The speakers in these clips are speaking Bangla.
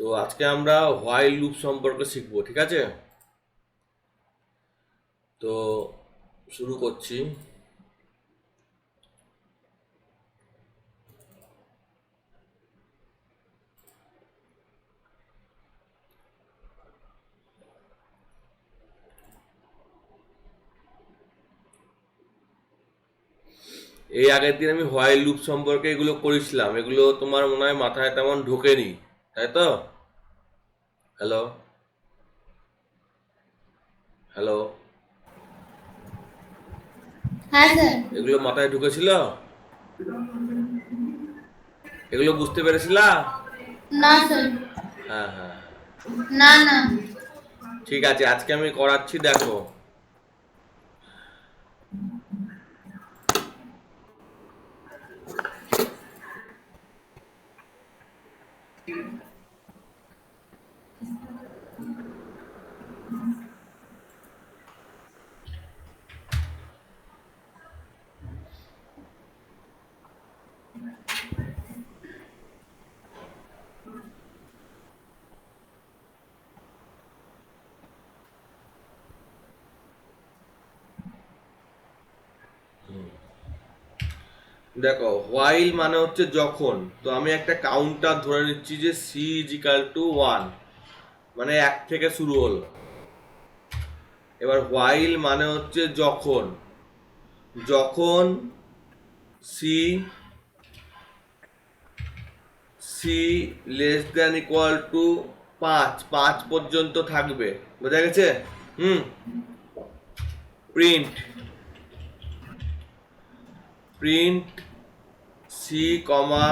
তো আজকে আমরা হোয়াইল লুপ সম্পর্কে শিখবো, ঠিক আছে? তো শুরু করছি। এই আগের দিন আমি হোয়াইল লুপ সম্পর্কে এগুলো করেছিলাম, এগুলো তোমার মনে হয় মাথায় তেমন ঢোকেনি, তাই তো? হ্যালো, হ্যালো, হ্যাঁ স্যার। এগুলো মাথায় ঢুকেছিল? এগুলো বুঝতে পেরেছিলা? না স্যার। হ্যাঁ, হ্যাঁ, না না। ঠিক আছে, আজকে আমি করাচ্ছি, দেখো। দেখো, হোয়াইল মানে হচ্ছে যখন। তো আমি একটা কাউন্টার ধরে নিচ্ছি যে সি ইজ ইকাল টু 1, মানে 1 থেকে শুরু হলো। এবার হোয়াইল মানে হচ্ছে যখন, যখন C C less than equal to 5 পর্যন্ত থাকবে, বোঝা গেছে? হুম। Print print C comma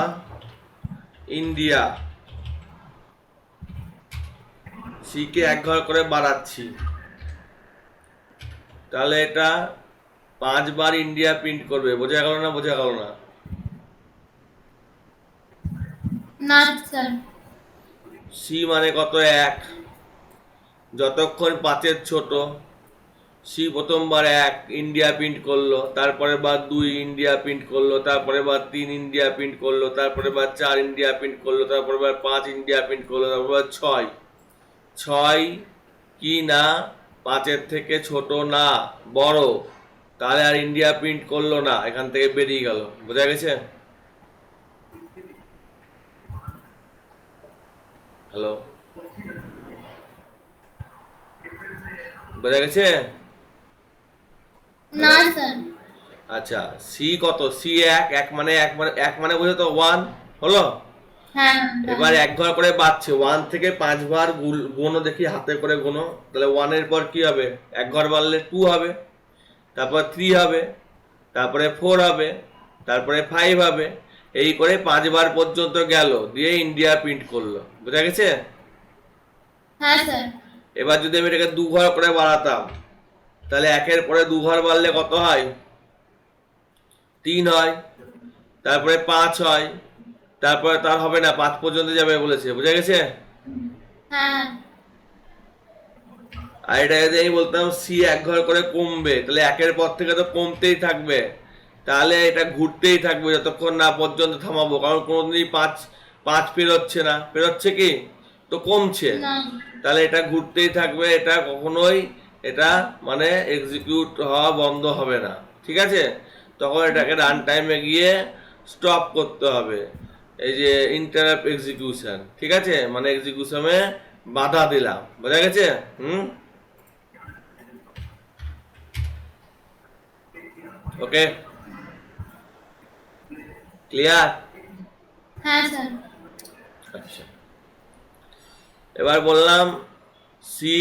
India, C কে এক ঘর করে বাড়াচ্ছি, তাহলে এটা 5 বার ইন্ডিয়া প্রিন্ট করবে। বোঝা গেল না? বোঝা গেল না? না স্যার। সি মানে কত? 1। যতক্ষণ 5-এর ছোট, সি প্রথমবার 1 ইন্ডিয়া প্রিন্ট করলো, তারপরে বার 2 ইন্ডিয়া প্রিন্ট করলো, তারপরে বার 3 ইন্ডিয়া প্রিন্ট করলো, তারপরে বার 4 ইন্ডিয়া প্রিন্ট করলো, তারপরে বার 5 ইন্ডিয়া প্রিন্ট করলো, তারপরে বার 6। 6 কি না 5-এর থেকে ছোট না বড়, তাহলে আর ইন্ডিয়া প্রিন্ট করলো না, এখান থেকে বেরিয়ে গেল। বোঝা গেছে? হ্যালো, বোঝা গেছে? না হ্যালো, স্যার। আচ্ছা। সি কত? সি 1, 1 মানে 1 মানে 1 মানে বোঝো তো 1 হলো। হ্যাঁ হ্যাঁ। এবার এক ঘর করে বাড়ছে, 1 থেকে 5 বার গুনো দেখি, হাতে করে গুনো। তাহলে 1 এর পর কি হবে? এক ঘর বাড়লে 2 হবে, তারপর 3 হবে, তারপরে 4 হবে, তারপরে 5 হবে। এই করে 5 বার পর্যন্ত গেল, দিয়ে ইন্ডিয়া প্রিন্ট করলো। বোঝা গেছে? হ্যাঁ স্যার। এবার যদি আমি এটাকে 2 ঘর করে বাড়াতাম, তাহলে একের পরে 2 ঘর বাড়লে কত হয়? 3 হয়, তারপরে 5 হয়, তারপরে তার হবে না, 5 পর্যন্ত যাবে বলেছে। বুঝা গেছে? হ্যাঁ আর এটা যদি আমি বলতাম সি এক ঘর করে কমবে, তাহলে একের পর থেকে তো কমতেই থাকবে, তাহলে এটা ঘুরতেই থাকবে যতক্ষণ না পর্যন্ত থামাবো। কারণ কোনোদিনই 5 5 পেরোচ্ছে না, পেরোচ্ছে কি? তো কমছে। না। তাহলে এটা ঘুরতেই থাকবে, এটা কখনোই এটা মানে এক্সিকিউট হওয়া বন্ধ হবে না, ঠিক আছে? তখন এটাকে রান টাইমে গিয়ে স্টপ করতে হবে, এই যে ইন্টারাপ্ট এক্সিকিউশন, ঠিক আছে? মানে এক্সিকিউশনে বাধা দিলাম। বোঝা গেছে? হুম। ওকে, ক্লিয়ার? হ্যাঁ স্যার। আচ্ছা, এবার বললাম সি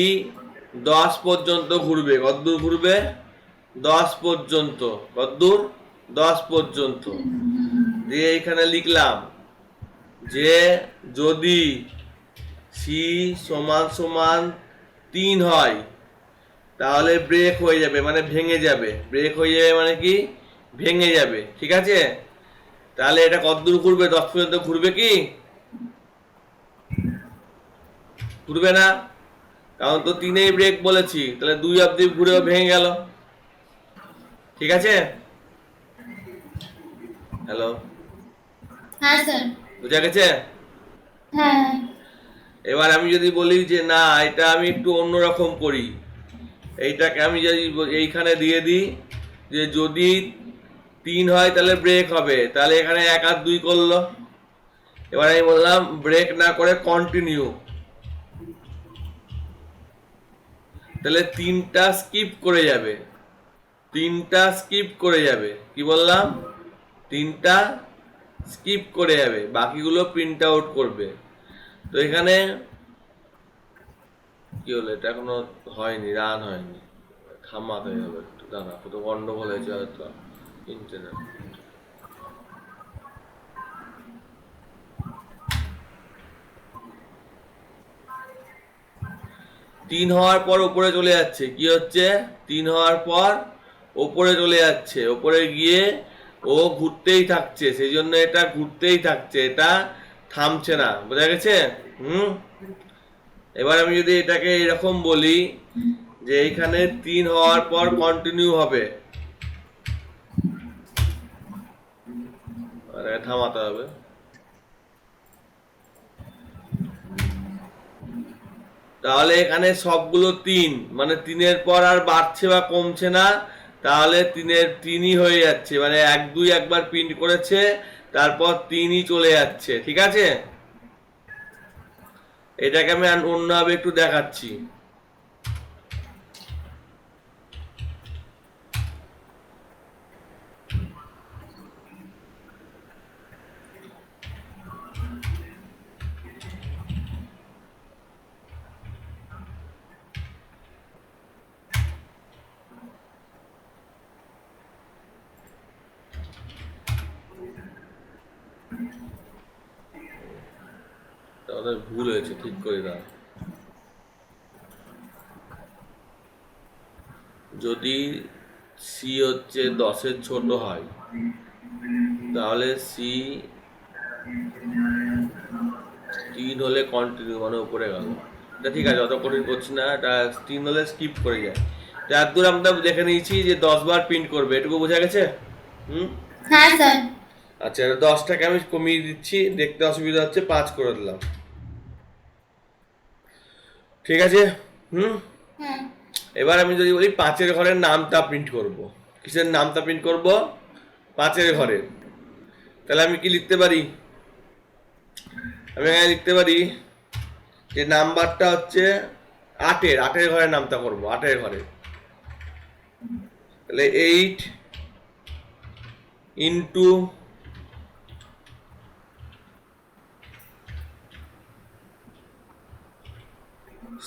10 পর্যন্ত ঘুরবে। কতদূর ঘুরবে? 10 পর্যন্ত। কতদূর? 10 পর্যন্ত। দিয়ে এখানে লিখলাম যে যদি সি সমান সমান 3 হয়, তাহলে ব্রেক হয়ে যাবে, মানে ভেঙে যাবে। ব্রেক হয়ে যাবে মানে কি? ভেঙে যাবে, ঠিক আছে? তাহলে এটা কতদূর ঘুরবে? 10 পর্যন্ত ঘুরবে কি? ঘুরবে না, কারণ তো 3-এই ব্রেক বলেছি, তাহলে 2 অব্দি ঘুরেও ভেঙে গেল, ঠিক আছে? হ্যালো, হ্যাঁ স্যার। বুঝা গেছে? হ্যাঁ এবার আমি যদি বলি যে না এটা আমি একটু অন্যরকম করি, এইটাকে আমি যদি এইখানে দিয়ে দিই যে যদি 3 হয় তাহলে ব্রেক হবে, তাহলে এখানে 1 আর 2 করলো। এবার আমি বললাম ব্রেক না করে কন্টিনিউ, তাহলে 3টা স্কিপ করে যাবে, 3টা স্কিপ করে যাবে। কি বললাম? 3টা স্কিপ করে যাবে, বাকিগুলো প্রিন্ট আউট করবে। তো এখানে কি হলো, এটা এখনো হয়নি, রান হয়নি, থামাতে হবে একটু, দাঁড়া, কত গন্ডগোল হয়েছে হয়তো ইন্টারনেট। 3 হওয়ার পর উপরে চলে যাচ্ছে, কি হচ্ছে 3 হওয়ার পর ওপরে চলে যাচ্ছে, ওপরে গিয়ে ও ঘুরতেই থাকছে, সেই জন্য এটা ঘুরতেই থাকছে, এটা থামছে না। বোঝা গেছে? এবার আমি যদি এটাকে এরকম বলি যে এইখানে 3 হওয়ার পর কন্টিনিউ হবে, আর থামাতে হবে, তাহলে এখানে সবগুলো 3, মানে 3-এর পর আর বাড়ছে বা কমছে না, তাহলে 3-3ই হয়ে যাচ্ছে, মানে 1 2 একবার প্রিন্ট করেছে, তারপর 3ই চলে যাচ্ছে। ঠিক আছে, এটাকে আমি অন্যভাবে একটু দেখাচ্ছি। তাহলে ভুল হয়েছে, ঠিক করে দাও। যদি সি হচ্ছে 10-এর ছোট হয়, তাহলে সি 3 হলে কন্টিনিউ, মানে উপরে গেল। এটা ঠিক আছে, অত কঠিন করছি না, এটা 3 হলে স্কিপ করে যায়। এত দূর আমরা দেখে নিয়েছি যে 10 বার প্রিন্ট করবে, এটুকু বোঝা গেছে? হ্যাঁ স্যার। আচ্ছা, 10টাকে আমি কমিয়ে দিচ্ছি, দেখতে অসুবিধা হচ্ছে, 5 করে দিলাম। ঠিক আছে? হ্যাঁ এবার আমি যদি বলি 5-এর ঘরের নামটা প্রিন্ট করব, কিসের নামটা প্রিন্ট করব? 5-এর ঘরের। তাহলে আমি কি লিখতে পারি? আমি এখানে লিখতে পারি যে নাম্বারটা হচ্ছে 8-এর ঘরের নামটা করব, 8-এর ঘরে। তাহলে 8 ইন্টু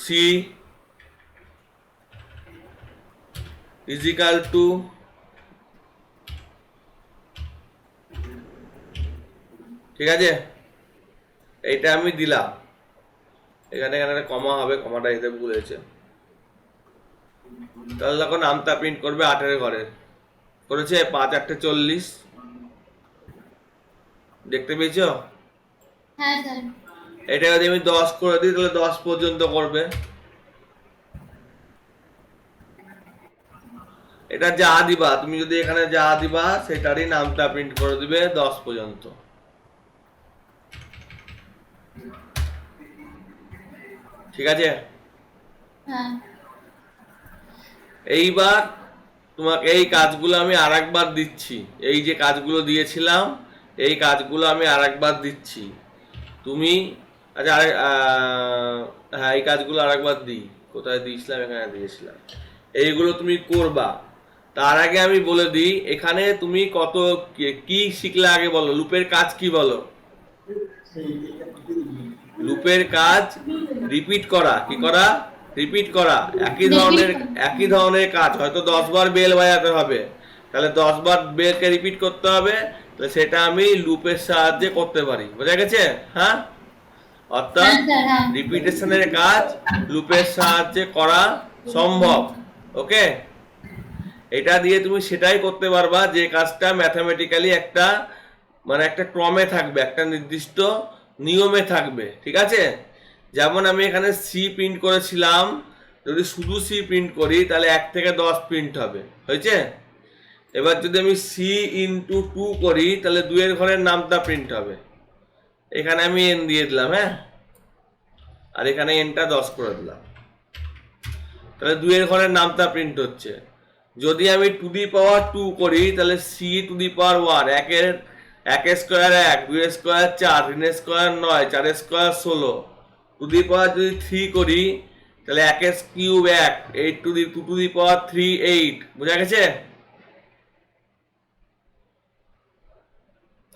সি ইজিক্যাল টু, ঠিক আছে, এইটা আমি দিলাম। এখানে এখানে একটা কমা হবে, কমাটা এতে ভুল হয়েছে। তাহলে দেখো নামটা প্রিন্ট করবে 8-এর ঘরে, করেছে 5 8 40। দেখতে পেয়েছো? হ্যাঁ স্যার। এটা যদি আমি 10 করে দিই তাহলে 10 পর্যন্ত করবে। এটা যা দিবা, তুমি যদি এখানে যা দিবা সেটারই নামটা প্রিন্ট করে দিবে 10 পর্যন্ত। ঠিক আছে? হ্যাঁ এইবার তোমাকে এই কাজগুলো আমি আরেকবার দিচ্ছি, এই যে কাজগুলো দিয়েছিলাম এই কাজগুলো আমি আরেকবার দিচ্ছি। তুমি আচ্ছা হ্যাঁ, এই কাজগুলো আরেকবার দিই, কোথায় দিয়েছিলাম, এখানে দিয়েছিলাম। এইগুলো তুমি করবা, তার আগে আমি বলে দিই এখানে তুমি কত কি শিখলে আগে বলো। লুপের কাজ কি বলো? লুপের কাজ রিপিট করা। কি করা? রিপিট করা। একই ধরনের কাজ, হয়তো 10 বার বেল বাজাতে হবে, তাহলে 10 বার বেলকে রিপিট করতে হবে, তাহলে সেটা আমি লুপের সাহায্যে করতে পারি। বোঝা গেছে? হ্যাঁ, অর্থাৎ রিপিটেশনের কাজ লুপের সাহায্যে করা সম্ভব। ওকে, এটা দিয়ে তুমি সেটাই করতে পারবা যে কাজটা ম্যাথামেটিক্যালি একটা, মানে একটা ক্রমে থাকবে, একটা নির্দিষ্ট নিয়মে থাকবে। ঠিক আছে? যেমন আমি এখানে সি প্রিন্ট করেছিলাম, যদি শুধু সি প্রিন্ট করি তাহলে 1 থেকে 10 প্রিন্ট হবে, হয়েছে? এবার যদি আমি সি ইন্টু 2 করি তাহলে 2-এর ঘরের নামটা প্রিন্ট হবে। এখানে আমি এন দিয়ে দিলাম। হ্যাঁ, আর এখানে এনটা 10 করে দিলাম। তাহলে 2 এর ঘরের নামটা প্রিন্ট হচ্ছে। যদি আমি টু দি পাওয়ার 2 করি তাহলে সি টু দি পাওয়ার 1, একের স্কোয়ার 1, 2 এর স্কোয়ার 4, 3 এর স্কোয়ার 9, 4 এর স্কোয়ার 16, টু দি পাওয়ার যদি 3 করি তাহলে একের কিউব 1, 8 টু দি পাওয়ার 3 8। বোঝা গেছে?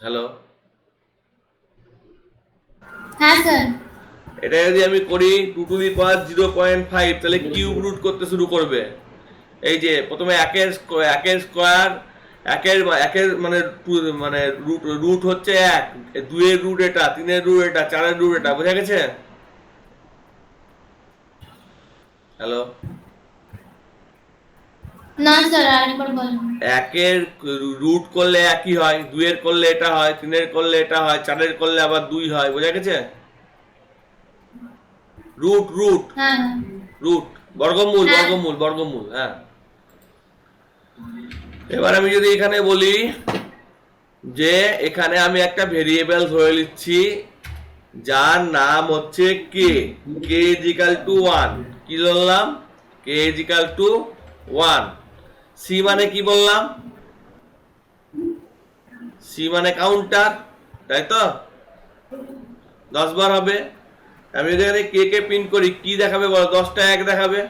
হ্যালো, হ্যাঁ স্যার। এটা যদি আমি করি 2 টু দি পাওয়ার 0.5 তাহলে কিউব রুট করতে শুরু করবে। এই যে প্রথমে একের স্কোয়ার, একের মানে রুট রুট হচ্ছে 1, 2 এর রুট এটা, 3 এর রুট এটা, 4 এর রুট এটা। বোঝা গেছে? হ্যালো, না স্যার, আরেকবার বলুন। একের রুট করলে একই হয়, 2 এর করলে এটা হয়, 3 এর করলে এটা হয়, 4 এর করলে আবার 2 হয়। বোঝা গেছে? রুট রুট হ্যাঁ হ্যাঁ রুট, বর্গমূল হ্যাঁ। বর্গমূল বর্গমূল। হ্যাঁ, এবার আমি যদি এখানে বলি যে এখানে আমি একটা ভেরিয়েবল ধরে নিচ্ছি যার নাম হচ্ছে কে, কে ইজ ইকাল টু 1। কি বললাম? K is equal two 1। C মানে কি বললাম? সি মানে কাউন্টার, তাই তো? 10 বার হবে। আমি যদি এখানে কে কে প্রিন্ট করি কি দেখাবে বলো? 10টা 1 দেখাবে,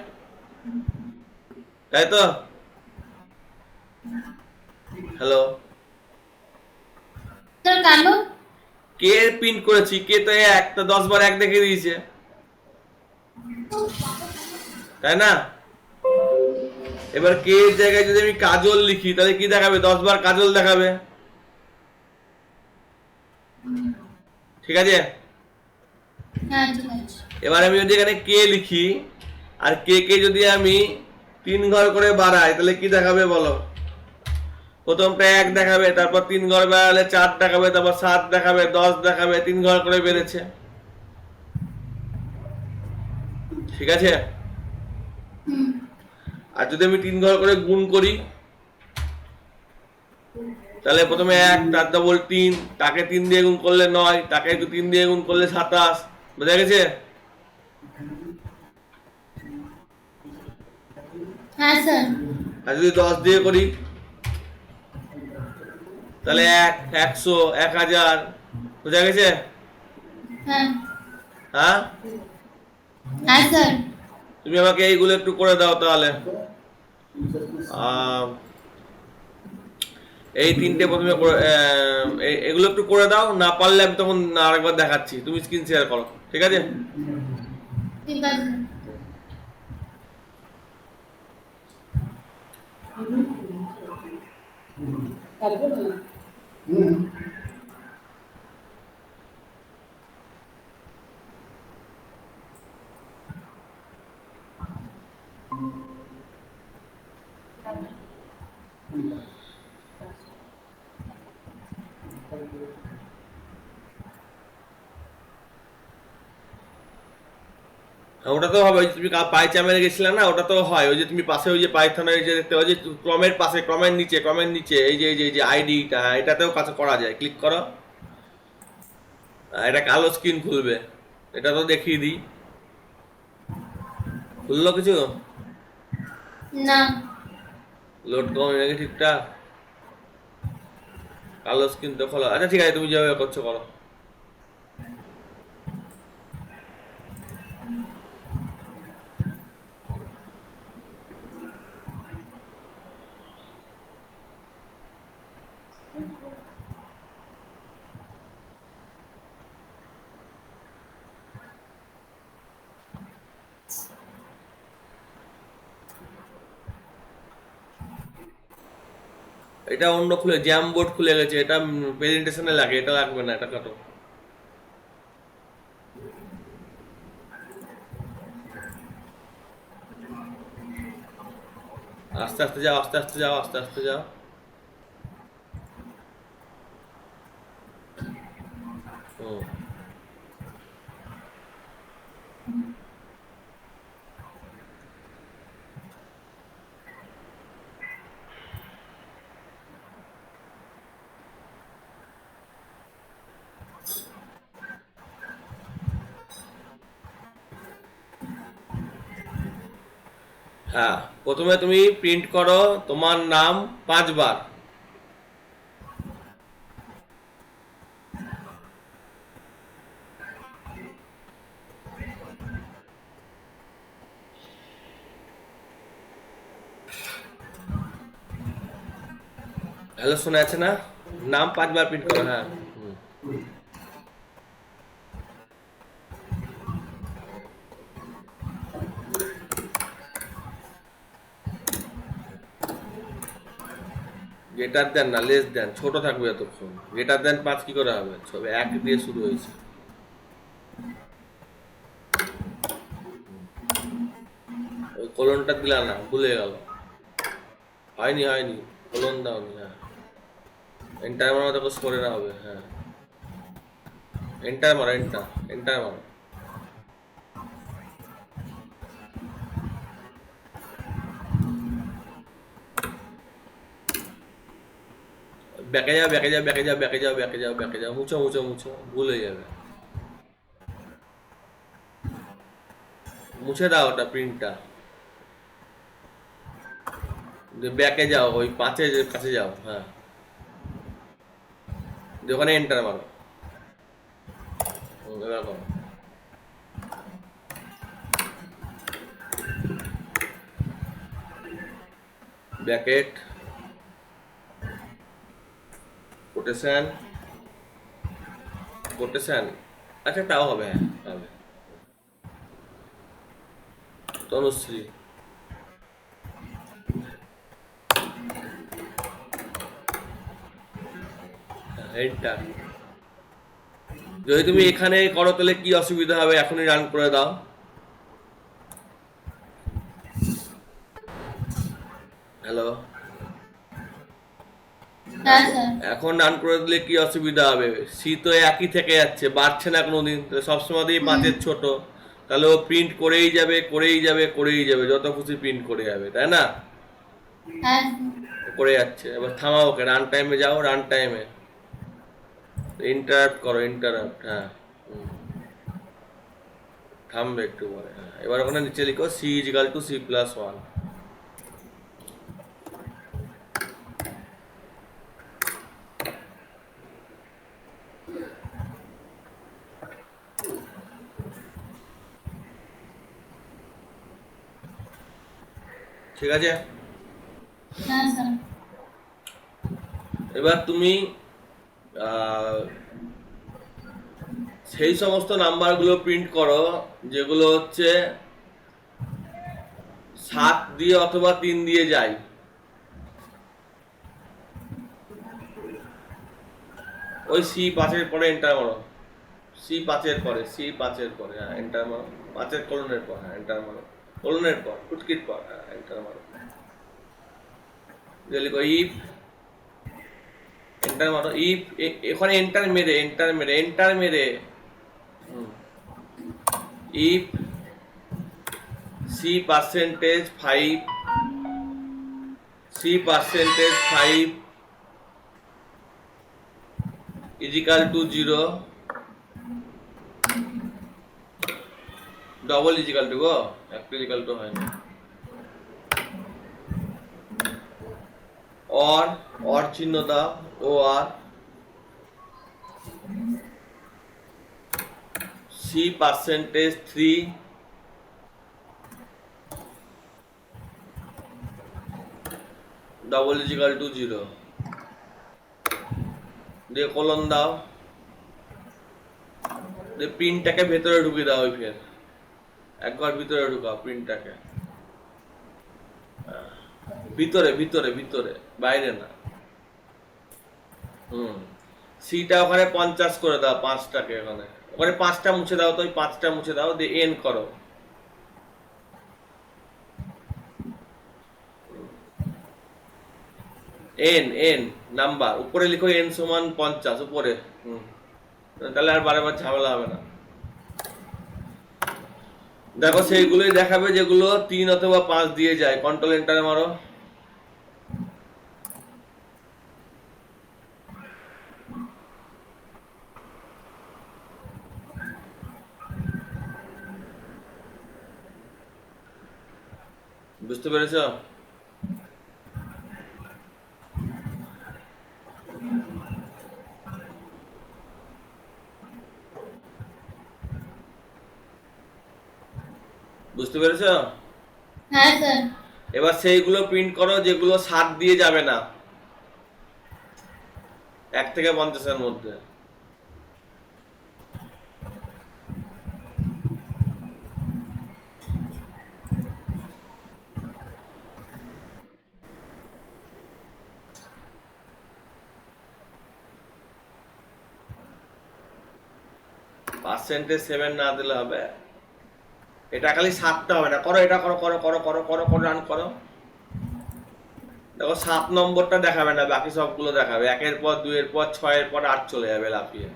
তাই তো? হ্যালো, স্যার কেন? কে প্রিন্ট করেছি, কে তো 1, তো 10 বার 1 দেখে দিয়েছে, তাই না? এবার কে এর জায়গায় যদি আমি কাজল লিখি তাহলে কি দেখাবে? 10 বার কাজল দেখাবে, ঠিক আছে? হ্যাঁ ঠিক আছে। এবার আমি যদি এখানে কে লিখি আর কে কে যদি আমি 3 ঘর করে বাড়াই তাহলে কি দেখাবে বলো? প্রথমটা 1 দেখাবে, তারপর 3 ঘর বাড়ালে 4 দেখাবে, তারপর 7 দেখাবে, 10 দেখাবে, 3 ঘর করে বেড়েছে, ঠিক আছে? হুম। আর যদি আমি 3 ঘর করে গুণ করি তাহলে প্রথমে 1, তার ডবল 3, তাকে 3 দিয়ে গুণ করলে 9, তাকে 3 দিয়ে গুণ করলে 27। বোঝা গেছে? হ্যাঁ স্যার। আর যদি 10 দিয়ে করি তাহলে 1, 100, 1000। বোঝা গেছে? হ্যাঁ হ্যাঁ, হ্যাঁ স্যার। তুমি আমাকে এইগুলো একটু করে দাও তাহলে। এই তিনটে প্রথমে এগুলো একটু করে দাও, না পারলে আমি তখন আরেকবার দেখাচ্ছি, তুমি স্ক্রিন শেয়ার করো, ঠিক আছে? ঠিক আছে। ওটা তো হবে, ওই যে তুমি পাই চ্যানেলে গেছিলে না, ওটা তো হয়। ওই যে তুমি পাশে ওই যে পাইথনের যে দেখতে, ওই যে ক্রমের পাশে, ক্রমের নিচে এই যে আইডিটা, এটাতেও কাজ করা যায়। ক্লিক করো, এটা কালো স্ক্রিন খুলবে। এটা তো দেখিয়ে দিই, খুললো কিছু? না। লোড কম নাকি ঠিকঠাক? কালো স্ক্রিন তো খোলা। আচ্ছা ঠিক আছে, তুমি যেভাবে করছো করো। এটা অন্য খুলে, জ্যাম বোর্ড খুলে গেছে, এটা প্রেজেন্টেশনে লাগে, এটা লাগবে না, এটা কাটো। আস্তে আস্তে যাও, আস্তে আস্তে যাও, আস্তে আস্তে যাও। হুম। হ্যাঁ, প্রথমে তুমি প্রিন্ট করো তোমার নাম 5 বার। হ্যালো, শোনা যাচ্ছে না? নাম 5 বার প্রিন্ট করো, হ্যাঁ। হুম। গ্রেটার দেন না, লেস দেন, ছোট থাকবে এতক্ষণ। গ্রেটার দেন 5 কি করে হবে? ছবে 1 দিয়ে শুরু হয়েছে। ওই কোলনটা দিলা না, ভুলে গেল। হয়নি হয়নি, কোলন দাওনি। হ্যাঁ, এন্টার মারো, তারপর স্কোরে না হবে। হ্যাঁ, এন্টার মারো, এন্টার এন্টার মারো। ব্যাকে যাও, ব্যাকে যাও, ব্যাকে যাও, ব্যাকে যাও, ব্যাকে যাও, ব্যাকে যাও, মুছো মুছো মুছো, ভুল হয়ে যাবে। মুছে দাও ওটা, প্রিন্টটা। ব্যাকে যাও, ওই 5-এর কাছে যাও। হ্যাঁ, দিয়ে ওখানে এন্টার মারো। এবার করো। Bracket, quotation, quotation. আচ্ছা, তাও হবে, হ্যাঁ হবে। তনুশ্রী। এন্টার। যদি তুমি এখানে করো তাহলে কি অসুবিধা হবে? এখনই রান করে দাও। হ্যালো, হ্যাঁ স্যার। এখন রান করে দিলে কি অসুবিধা হবে? সি তো একই থেকে যাচ্ছে, বাড়ছে না কোনোদিন। সবসময় দিয়ে 5-এর ছোট, তাহলে ও প্রিন্ট করেই যাবে, করেই যাবে, করেই যাবে, যত খুশি প্রিন্ট করে যাবে, তাই না? হ্যাঁ করে যাচ্ছে। এবার থামাও ওকে, রান টাইমে যাও, রান টাইমে। ইন্টারাপ্ট করো, ইন্টারাপ্ট। হ্যাঁ, হুম, থামবে একটু পরে। হ্যাঁ, এবার ওখানে নিচে লিখো C = C+1। ঠিক আছে? হ্যাঁ স্যার। এবার তুমি আহ, সেই সমস্ত নাম্বারগুলো প্রিন্ট করো যেগুলো হচ্ছে 7 দিয়ে অথবা 3 দিয়ে যায়। ওই C5-এর পরে এন্টার মারো। C5-এর পরে, C5-এর পরে, হ্যাঁ এন্টার মারো। 5-এর কোলনের পর, হ্যাঁ এন্টার মারো। কোলনের পর, ফুটকির পর, হ্যাঁ এন্টার মারো। দিয়ে লিখো ইফ, এন্টার মারো। ইফ, এখানে এন্টার মেরে, এন্টার মেরে, এন্টার মেরে। If C%5, C%5 = 0, double equal to go, একটা ইজিক্যাল টু হয় না। অর চিহ্ন দাও, OR, C%3 =0, দিয়ে কলন দাও, দিয়ে পিনটাকে ভেতরে ঢুকিয়ে দাও। ওই ফের একবার ভিতরে ঢুকাও পিনটাকে। ভিতরে ভিতরে ভিতরে, বাইরে না। হুম, সিটা ওখানে 50 করে দাও, 5টাকে ওখানে। ওখানে 5টা মুছে দাও, তো ওই 5টা মুছে দাও, দিয়ে এন করো। এন, এন নাম্বার উপরে লিখো, n = 50 উপরে। হুম, তাহলে আর বারে বার ঝামেলা হবে না। দেখো সেইগুলোই দেখাবে যেগুলো 3 অথবা 5 দিয়ে যায়। কন্ট্রোল এন্টারে মারো। বুঝতে পেরেছো? বুঝতে পেরেছো? হ্যাঁ স্যার। এবার সেইগুলো প্রিন্ট করো যেগুলো 7 দিয়ে যাবে না, 1 থেকে 50-এর মধ্যে। পার্সেন্টেজ 7 না দিলে হবে? এটা খালি 7টা হবে না, করো, এটা করো, করো করো করো করো করো, রান করো। দেখো 7 নম্বরটা দেখাবে না, বাকি সবগুলো দেখাবে। 1-এর পর 2-এর পর 6-এর পর 8 চলে যাবে লাফিয়ে।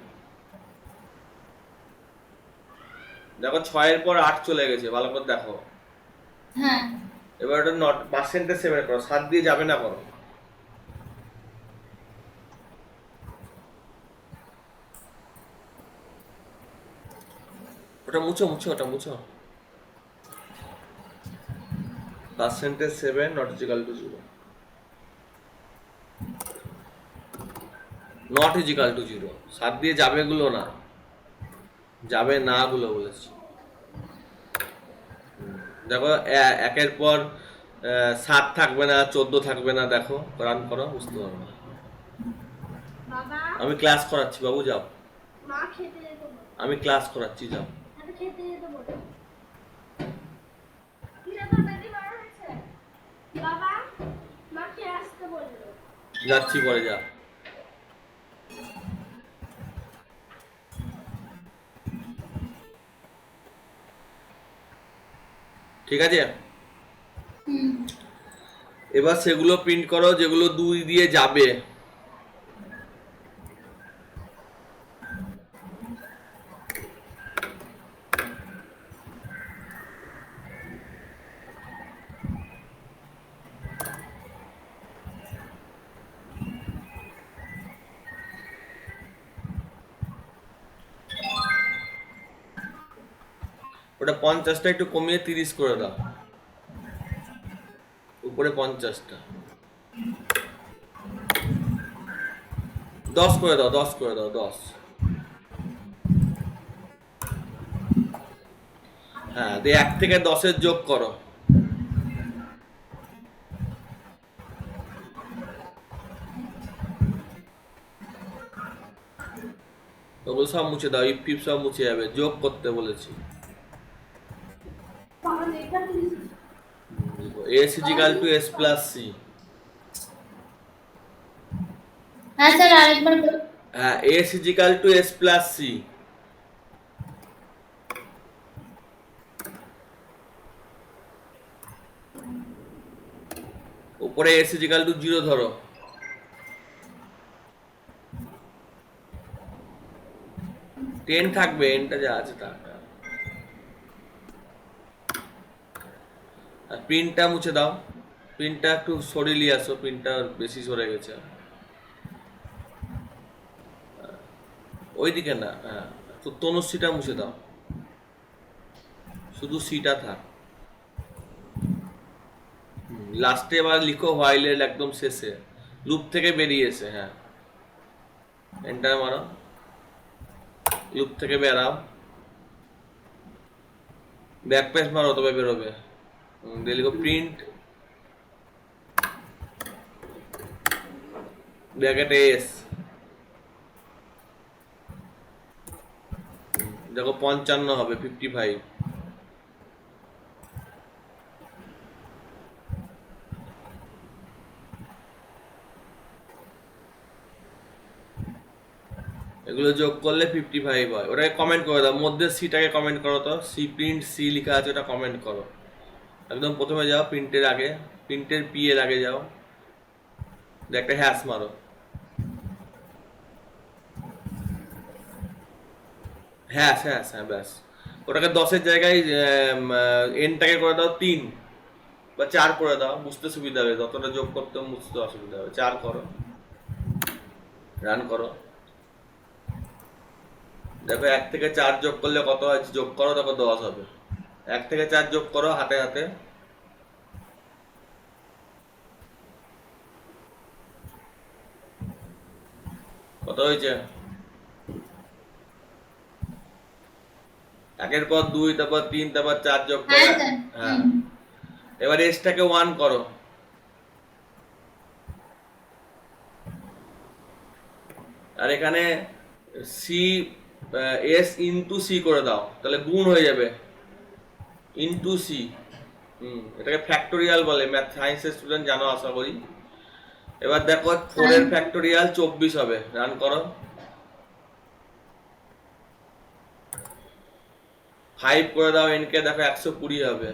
দেখো 6-এর পর 8 চলে গেছে, ভালো করে দেখো। হ্যাঁ। এবার ওটা নট পার্সেন্টেজ 7 করো, 7 দিয়ে যাবে না, করো। ওটা মুছো, মুছো, ওটা মুছো। Percentage 7 not equal to 0, not equal to 0। 7 দিয়ে যাবে গুলো না, যাবে না গুলো বলেছি। দেখো 1-এর পর 7 থাকবে না, 14 থাকবে না, দেখো রান করো, বুঝতে পারবে। বাবা আমি ক্লাস করাচ্ছি, বাবু যাও। মা খেতে যেতে বলে। আমি ক্লাস করাচ্ছি, যাও। আমি খেতে যেতে বলে। কি ব্যাপার বেবি বড় হয়েছে? বাবা মাকে আসতে বললো। যাচ্ছি, পরে যা। ঠিক আছে, হুম। এবার সেগুলো প্রিন্ট করো যেগুলো 2 দিয়ে যাবে। ওটা 50টা একটু কমিয়ে 30 করে দাও, উপরে 50টা 10 করে দাও, 10 করে দাও, 10। হ্যাঁ, দিয়ে 1 থেকে 10-এর যোগ করো। ওগুলো সব মুছে দাও, ইফ ফিফ সব মুছে যাবে, যোগ করতে বলেছি। বাবা লেখা দিয়েছি। S equal to S plus C. হ্যাঁ স্যার, আরেকবার বলুন। হ্যাঁ, S equal to S plus C. উপরে এস ইজিক্যাল টু 0 ধরো। 10 থাকবে, এনটা যা আছে তা। আর প্রিন্টটা মুছে দাও, প্রিন্টটা একটু সরিয়ে নিয়ে আসো, প্রিন্টটা বেশি সরে গেছে। ওইদিকে না, হ্যাঁ, তো তনুশ্রীটা মুছে দাও, শুধু সিটা থাক। লাস্টে এবার লিখো হোয়াইলের একদম শেষে, লুপ থেকে বেরিয়েছে। হ্যাঁ, এন্টার মারো, লুপ থেকে বেরাও, ব্যাকপ্যাচ মারো, তবে বেরোবে। দিয়ে লিখো প্রিন্ট ব্র্যাকেট এস। দেখো 55 হবে, 55। এগুলো যোগ করলে 55 হয়। ওটাকে কমেন্ট করে দাও, মধ্যে সিটাকে কমেন্ট করো তো, সি প্রিন্ট সি লেখা আছে, ওটা কমেন্ট করো। একদম প্রথমে যাও, প্রিন্টের আগে, প্রিন্টের পি এর আগে যাও, একটা হ্যাশ মারো। হ্যাঁ হ্যাঁ হ্যাঁ, ব্যাস। ওটাকে 10-এর জায়গায় এনটাকে করে দাও 3 বা 4 করে দাও, বুঝতে সুবিধা হবে। যতটা যোগ করতে বুঝতে অসুবিধা হবে। 4 করো, রান করো। দেখো 1 থেকে 4 যোগ করলে কত হয়, যোগ করো, দেখো 10 হবে। 1 থেকে 4 যোগ করো হাতে হাতে, কত হয়েছে? একের পর 2, তারপর 3, তারপর 4 যোগ হ্যাঁ করে। স্যার। হ্যাঁ, এবার এসটাকে 1 করো। আর এখানে সি, এস ইন্টু সি করে দাও, তাহলে গুণ হয়ে যাবে। ইন্টু সি, এটাকে ফ্যাক্টোরিয়াল বলে, ম্যাথ সায়েন্সের স্টুডেন্ট জানো আশা করি। এবার দেখো 4 এর ফ্যাক্টোরিয়াল 24 হবে, রান করো। 5 করে দাও n কে, দেখো 120 হবে।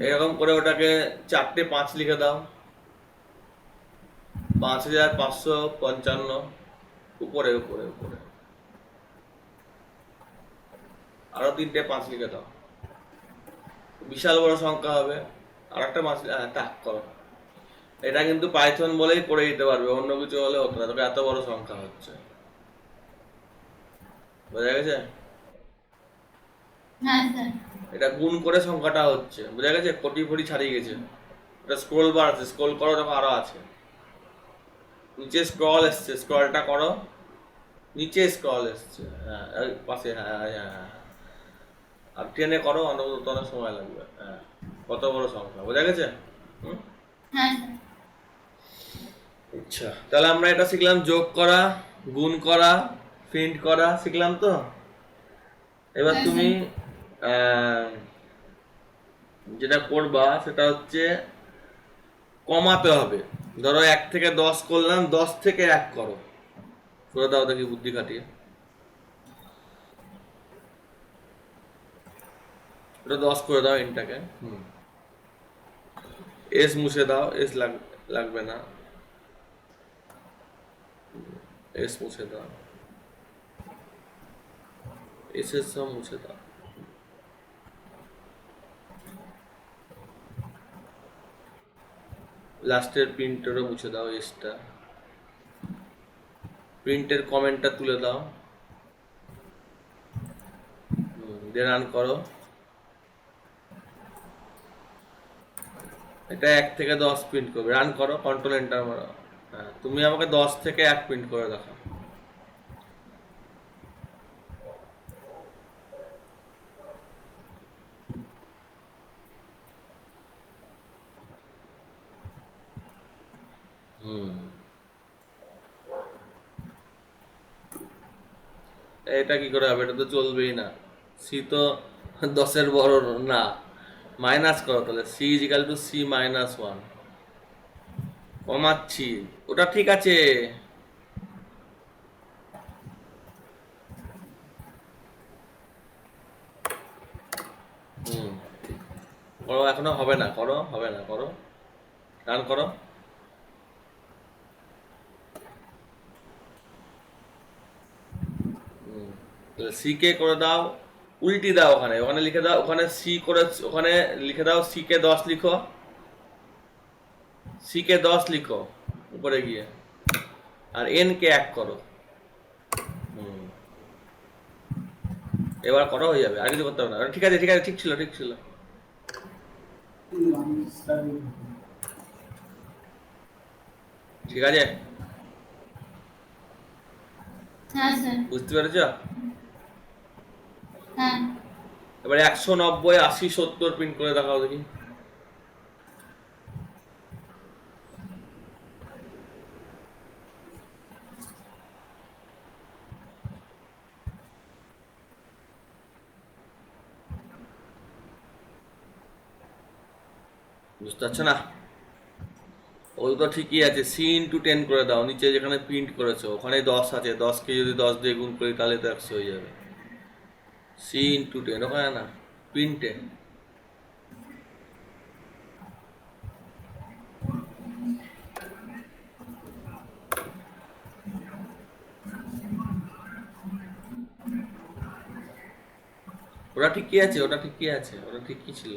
এরকম করে ওটাকে 4টে 5 লিখে দাও। 5555, উপরে উপরে উপরে আরো 3টে 5 লিখে দাও, বিশাল বড় সংখ্যা হবে। আর একটা 5, টাক করো। এটা কিন্তু পাইথন বলেই করে দিতে পারবে, অন্য কিছু হলে হতো না, তবে এত বড় সংখ্যা হচ্ছে। বোঝা গেছে? হ্যাঁ স্যার। এটা গুণ করে সংখ্যাটা হচ্ছে, বোঝা গেছে? কোটি ফটি ছাড়িয়ে গেছে। এটা স্ক্রোল বার আছে, স্ক্রোল করো, দেখো আরো আছে। নিচে স্ক্রল এসছে, স্ক্রলটা করো, নিচে স্ক্রল এসছে। হ্যাঁ, ওই পাশে, হ্যাঁ হ্যাঁ হ্যাঁ। আর টেনে করো, অন্তত অনেক সময় লাগবে। হ্যাঁ, কত বড় সংখ্যা, বোঝা গেছে? হ্যাঁ স্যার। আচ্ছা, তাহলে আমরা এটা শিখলাম, যোগ করা, গুণ করা, প্রিন্ট করা শিখলাম তো। এবার হ্যাঁ, তুমি যেটা করবা সেটা হচ্ছে কমাতে হবে। ধরো 1 থেকে 10 করলাম, 10 থেকে 1 করো, করে দাও দেখি বুদ্ধি খাটিয়ে। ওটা 10 করে দাও এনটাকে। এস মুছে দাও, এস লাগবে না, এস মুছে দাও, এস এর সব মুছে দাও। লাস্টের প্রিন্টেরও মুছে দাও, এসটা। প্রিন্টের কমেন্টটা তুলে দাও, দিয়ে রান করো। এটা 1 থেকে 10 প্রিন্ট করবে, রান করো, কন্ট্রোল এন্টার মারো। হ্যাঁ, তুমি আমাকে 10 থেকে 1 প্রিন্ট করে দেখাও। এটা কি করে হবে? এটা তো চলবেই না, সি তো 10-এর বড় না। মাইনাস করো তাহলে, C is equal to C minus 1। কমাচ্ছি, ওটা ঠিক আছে। করো, এখনো হবে না, করো, হবে না, করো, রান করো। সি কে করে দাও, উল্টি দাও, ওখানে ওখানে লিখে দাও, ওখানে সি করে, ওখানে লিখে দাও সি কে 10 লিখো, সি কে 10 লিখো উপরে গিয়ে, আর এন কে 1 করো। এবার করো, হয়ে যাবে, আর কিছু করতে হবে না। ঠিক আছে ঠিক আছে, ঠিক ছিল ঠিক ছিল। ঠিক আছে, হ্যাঁ স্যার। বুঝতে পেরেছ? হ্যাঁ। এবার 190, 80, 70 প্রিন্ট করে দেখাও দেখি। বুঝতে পারছো না? ওই তো ঠিকই আছে, সি ইন্টু 10 করে দাও, নিচে যেখানে প্রিন্ট করেছো ওখানে 10 আছে, 10 কে যদি 10 দিয়ে গুণ করি তাহলে তো 100 হয়ে যাবে। সি ইন্টু 10, ওখানে না, প্রিন্টে। ওটা ঠিকই আছে, ওটা ঠিকই আছে, ওটা ঠিকই ছিল।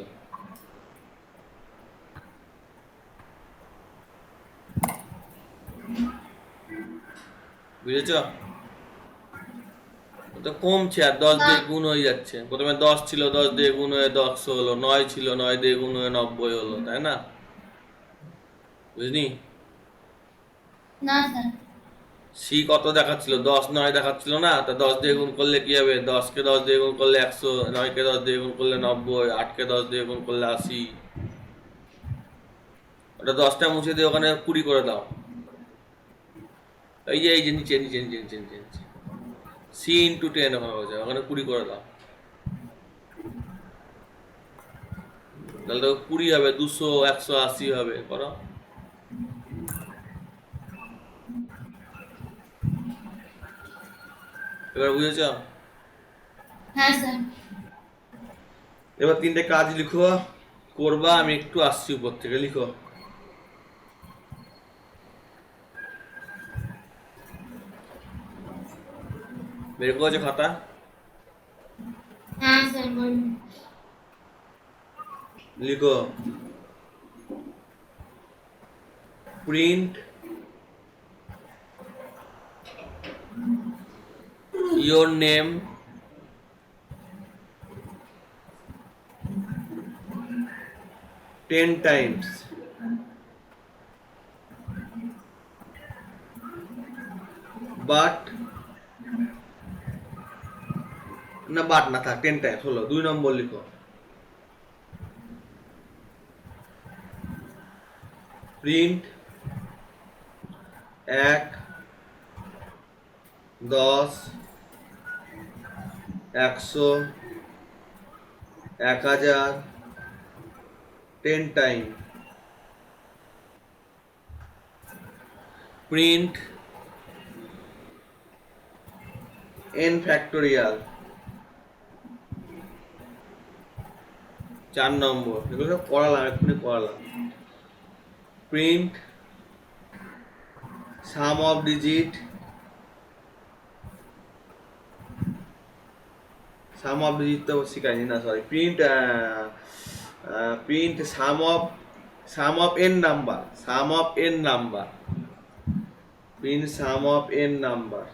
বুঝেছ? তো কমছে আর 10 দিয়ে গুণ হয়ে যাচ্ছে। প্রথমে 10 ছিল, 10 দিয়ে গুণ হয়ে 100 হলো, 9 ছিল, 9 দিয়ে গুণ হয়ে 90 হলো, তাই না? বুঝলি? না স্যার। সি কত দেখাচ্ছিল? 10 9 দেখাচ্ছিল না? তা 10 দিয়ে গুণ করলে কি হবে? 10 কে 10 দিয়ে গুণ করলে 100, 9 কে 10 দিয়ে গুণ করলে 90, 8 কে 10 দিয়ে গুণ করলে 80। ওটা 10টা মুছে দিয়ে ওখানে 20 করে দাও। এই যে নিচে নিচে নিচে নিচে নিচে নিচে সি ইন্টু 10 ওখানে হয়ে যায়, ওখানে 20 করে দাও। তাহলে তো 20 হবে, 200 180 হবে। করো। এবার বুঝেছ? হ্যাঁ স্যার। এবার 3টে কাজ লিখো, করবা। আমি একটু আসছি উপর থেকে, লিখো। বের করেছো খাতা? হ্যাঁ স্যার বলুন। লিখো। Print your name ten times, but না, বাট না থাক, 10 টাইমস হলো। 2 নম্বর লিখো। Print 1 10 100 1000 10 time. Print n factorial 4 নম্বর। এগুলো সব করালাম, এক্ষুনি করালাম। Print some of digit, some of digit তো শিখাইনি না, sorry. Print some of N number, some of N number, print some of N number.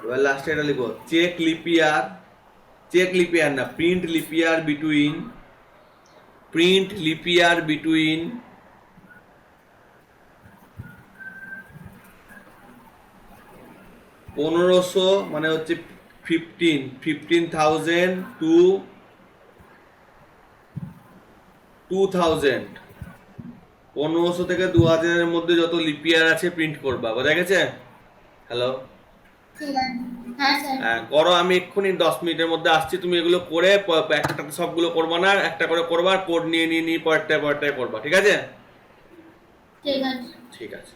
এবার লাস্টে এটা লিখো, চেক লিপিয়ার, চেক লিপিয়ার না, print leap year between, print leap year between 1500 মানে হচ্ছে 15,000 টু 2000, 1500 থেকে 2000 এর মধ্যে যত লিপিয়ার আছে প্রিন্ট করবা। বোঝা গেছে? হ্যালো? ঠিক আছে। হ্যাঁ স্যার। হ্যাঁ করো। আমি এক্ষুনি 10 মিনিটের মধ্যে আসছি। তুমি এগুলো করে একটা সবগুলো করবা না, একটা করে করবা, কোড নিয়ে নিয়ে নিয়ে পরেরটায় পরেরটায় করবা। ঠিক আছে? ঠিক আছে। ঠিক আছে।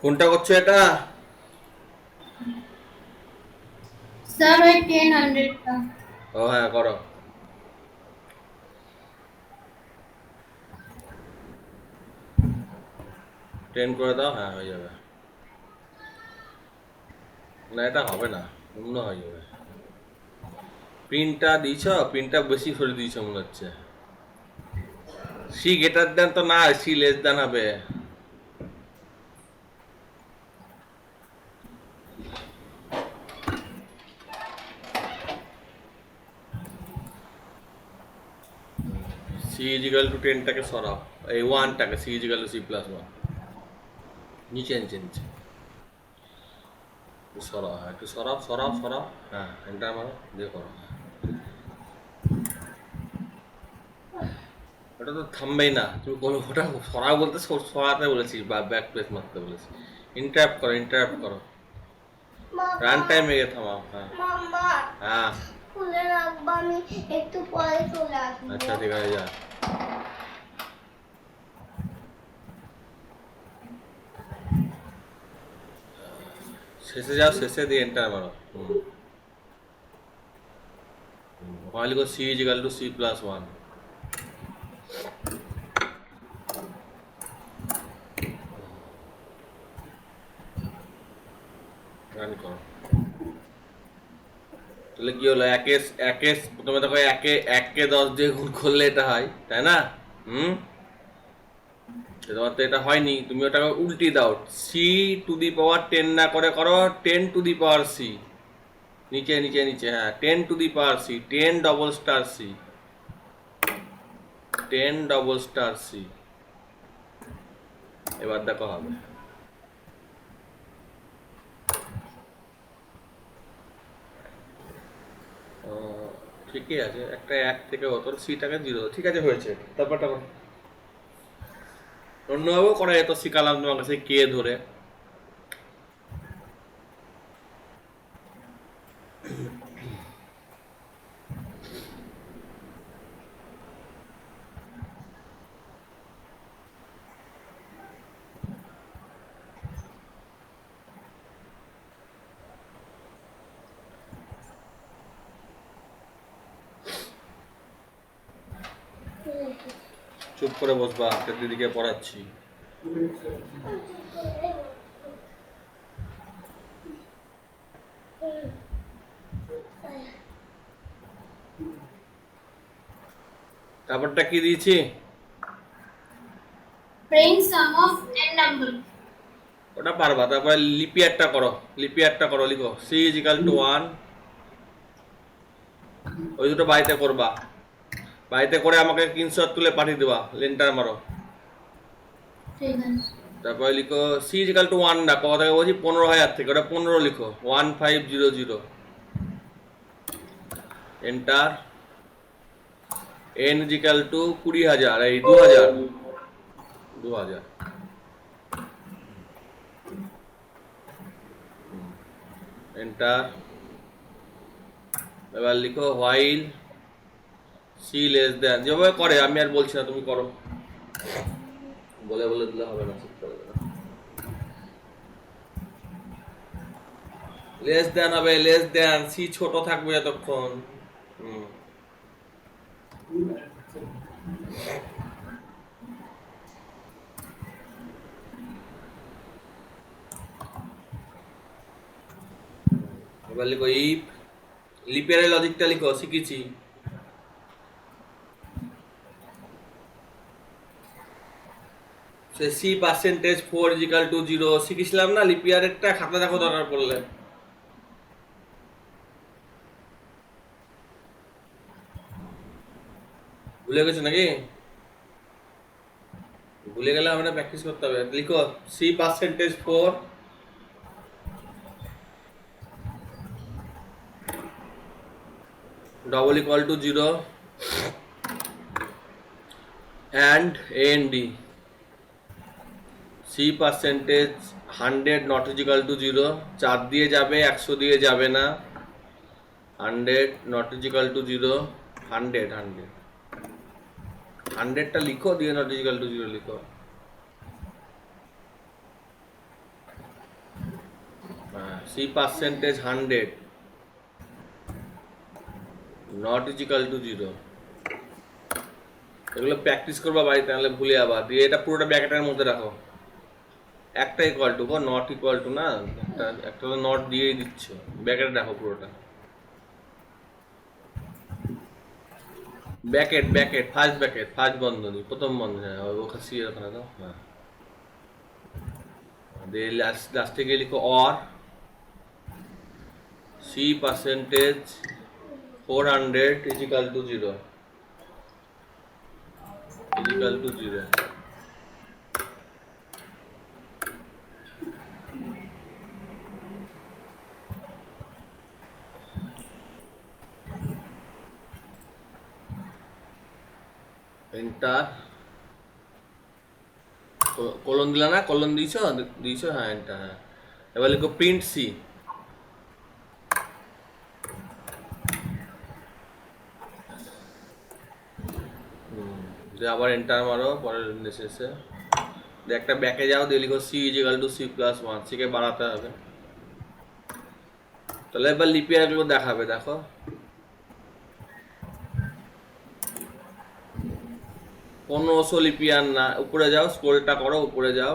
কোনটা করছো এটা? স্যার ওই 10 100টা। ও হ্যাঁ করো। 10 করে দাও, হ্যাঁ হয়ে যাবে। না এটা হবে না, অন্য হয়ে যাবে। প্রিন্টটা দিয়েছ, প্রিন্টটা বেশি করে দিয়েছ মনে হচ্ছে। সি গ্রেটার দেন তো না, সি লেস দেন হবে। সি ইজিক্যাল টু 10টাকে সরাও, এই 1টাকে, সি ইজিক্যাল টু C+1 নিচে নিচে নিচে সরাও, হ্যাঁ একটু সরাও সরাও সরাও, হ্যাঁ এন্টার মারো দিয়ে করো। ওটা তো থামবেই না, তুমি কোনো ওটা সরাও বলতে সরাতে বলেছি বা ব্যাক প্রেস মারতে বলেছি। ইন্টারাপ্ট করো, ইন্টারাপ্ট করো, রান টাইম এগে থামাও। হ্যাঁ মাম্মা হ্যাঁ খুলে রাখবো, আমি একটু পরে চলে আসবো। আচ্ছা ঠিক আছে যা। শেষে যাও, শেষে দিয়ে এন্টার মারো। ওখানে লিখো C is equal two C+1। Run করো। তাহলে কি হলো, একে প্রথমে দেখো এককে 10 দিয়ে গুণ করলে এটা হয়, তাই না? হুম, তোমার তো এটা হয়নি, তুমি ওটাকে উল্টি দাও, C⁻10 না করে করো 10⁻C। নিচে নিচে নিচে, হ্যাঁ 10⁻C, 10 C, 10 C। এবার দেখো হবে। ঠিকই আছে, একটা 1 থেকে হতো, সিটাকে 0, ঠিক আছে হয়েছে। তারপরটা করো। অন্যভাবেও করা যেত, শিখালাম তোমার কাছে কে ধরে। চুপ করে বসবা, একটা দিদিকে পড়াচ্ছি। তারপরটা কি দিয়েছি? Print sum of n number. ওটা পারবা। তারপরে লিপিয়ারটা করো, লিপিয়ারটা করো, লিখো C=1। ওই দুটো বাড়িতে করবা, বাড়িতে করে আমাকে স্ক্রিনশট তুলে পাঠিয়ে দেবা, লেন্টার মারো। ঠিক আছে। তারপরে লিখো C=1 না, কত থেকে বলছি 15,000 থেকে, ওটা 15 লিখো, 1500 এন্টার। n=20,000, এই 2000 2000 এন্টার। এবার লিখো হোয়াইল C<, যেভাবে করে, আমি আর বলছি না, তুমি করো, বলে বলে দিলে হবে না, শিখতে হবে না। লেস দেন হবে, লেস দেন, সি ছোট থাকবে এতক্ষণ। এবার লিখো ইফ, লিপের লজিকটা লিখো, শিখেছি। C%4 = 0 শিখেছিলাম না, লিপিয়ারেরটা খাতা দেখো দরকার পড়লে। ভুলে গেছো নাকি? ভুলে গেলে আমরা প্র্যাকটিস করতে হবে। লিখো C%4 = 0 and AND। C%100 ≠ 0, 4 দিয়ে যাবে, 100 দিয়ে যাবে না। 100 ≠ 0, 100টা লিখো, দিয়ে ≠ 0 লিখো। C percentage 100 not equal to 0। এগুলো প্র্যাকটিস করবা বাড়িতে, নাহলে ভুলে যাবা। দিয়ে এটা পুরোটা ব্র্যাকেটের মধ্যে রাখো। একটা equal to not equal to না, একটা তো নট দিয়েই দিচ্ছ, ব্র্যাকেটে রাখো পুরোটা। ব্র্যাকেট ফার্স্ট বন্ধনী, প্রথম বন্ধনী। হ্যাঁ ওখানে সি ওখানে দাও। হ্যাঁ দিয়ে লাস্টে গিয়ে লিখো or C percentage 400 equal to 0 equal to 0। Enter. Colon দিলা না? কলন দিয়েছো? হ্যাঁ এন্টার। হ্যাঁ এবার লিখো প্রিন্ট সি। দিয়ে আবার এন্টার মারো পরের শেষে। দিয়ে একটা ব্যাকে যাও, দিয়ে লিখো সি ইজিক্যাল টু C+1। সিকে বাড়াতে হবে। তাহলে এবার লিপিয়ারগুলো দেখাবে, দেখো। কোনো লিপিয়ার না, উপরে যাও, স্ক্রলটা করো, উপরে যাও।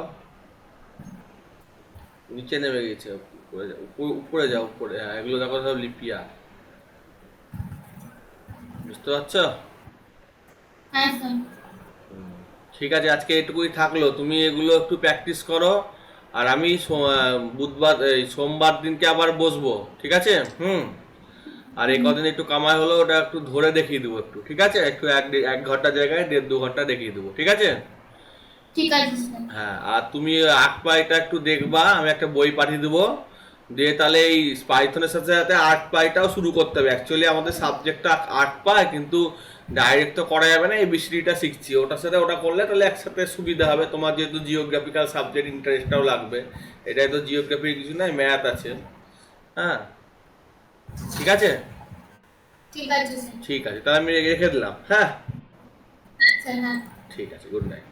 নিচে নেমে গেছে, উপরে যাও, উপরে যাও, উপরে। হ্যাঁ এগুলো দেখো সব লিপিয়ার। বুঝতে পারছো? হ্যাঁ স্যার। ঠিক আছে, আজকে এটুকুই থাকলো। তুমি এগুলো একটু প্র্যাকটিস করো, আর আমি সোমবার দিনকে আবার বসবো, ঠিক আছে? আর এই কদিন একটু কামাই হলো, ওটা একটু ধরে দেখিয়ে দেবো একটু, ঠিক আছে? একটু 1 ঘন্টা জায়গায় 1.5-2 ঘন্টা দেখিয়ে দেবো, ঠিক আছে? ঠিক আছে স্যার। হ্যাঁ, আর তুমি আর্ট পাইটা একটু দেখবা, আমি একটা বই পাঠিয়ে দেবো। দিয়ে তাহলে এই পাইথনের সাথে সাথে আর্ট পাইটাও শুরু করতে হবে। অ্যাকচুয়ালি আমাদের সাবজেক্টটা আর্ট পাই, কিন্তু ডাইরেক্ট তো করা যাবে না। এই বিসিডিটা শিখছি, ওটার সাথে ওটা করলে তাহলে একসাথে সুবিধা হবে। তোমার যেহেতু জিওগ্রাফিক্যাল সাবজেক্ট, ইন্টারেস্টটাও লাগবে। এটাই তো জিওগ্রাফি কিছু নাই, ম্যাথ আছে। হ্যাঁ ঠিক আছে, ঠিক আছে স্যার। ঠিক আছে, তাহলে আমি রেখে দিলাম। হ্যাঁ স্যার হ্যাঁ। ঠিক আছে, গুড নাইট।